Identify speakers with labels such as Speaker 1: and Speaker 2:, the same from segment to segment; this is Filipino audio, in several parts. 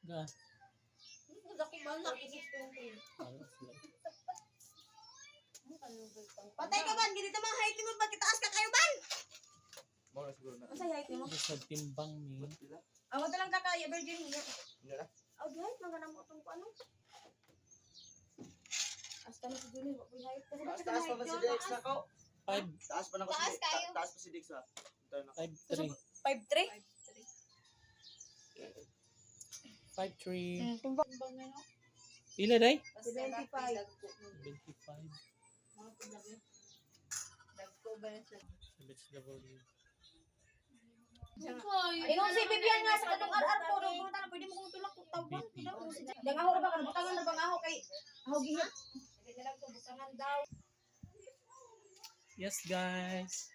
Speaker 1: Ga.
Speaker 2: Ako man na.
Speaker 1: Alas lang.
Speaker 2: Patay ka ban, ganito mga height mo pagkitaas ka kayo ban.
Speaker 3: Mo na siguro na.
Speaker 2: Ang sa height mo.
Speaker 1: Gusto timbang mi.
Speaker 2: Awat lang ka kaya virgin niya.
Speaker 3: Hindi na.
Speaker 2: Aw height mga namo tong ano. Hasta na si Julie, wa koy height kasi bakit
Speaker 3: Taas pa ba si Dex na ko?
Speaker 1: 5,
Speaker 3: Taas pa na ko si
Speaker 2: Taas
Speaker 3: Dex.
Speaker 2: kayo.
Speaker 3: Taas pa si Dex ha. Tayo na.
Speaker 1: 5'3".
Speaker 2: 5'3"?
Speaker 1: 5'3".
Speaker 2: Timbang na no.
Speaker 1: Ila day?
Speaker 2: 75.
Speaker 1: 25.
Speaker 2: Dagko ba na siya?
Speaker 1: Sabits W.
Speaker 2: Ingon si Bibian nga sa katong RR ko, nung pumunta na, pwede mo kong tulak kung tawag. Dangaho na ba ka, butangan na bang aho kay aho gihit. Hindi na lang ito, butangan daw.
Speaker 1: Yes guys.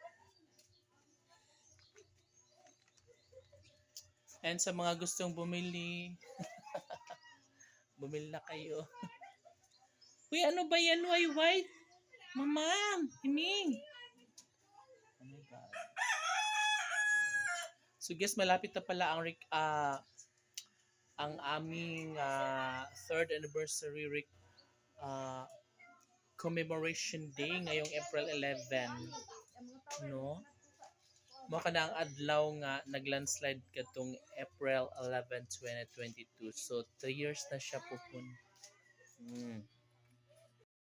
Speaker 1: And sa mga gustong bumili, bumili na kayo. Uy, ano ba yan? Why white? Mamam, himing. Oh my God. So guys, malapit na pala ang aming 3rd anniversary commemoration day ngayong April 11. No? Maka na ang adlaw nga naglandslide katong April 11, 2022. So 3 years na siya pupun.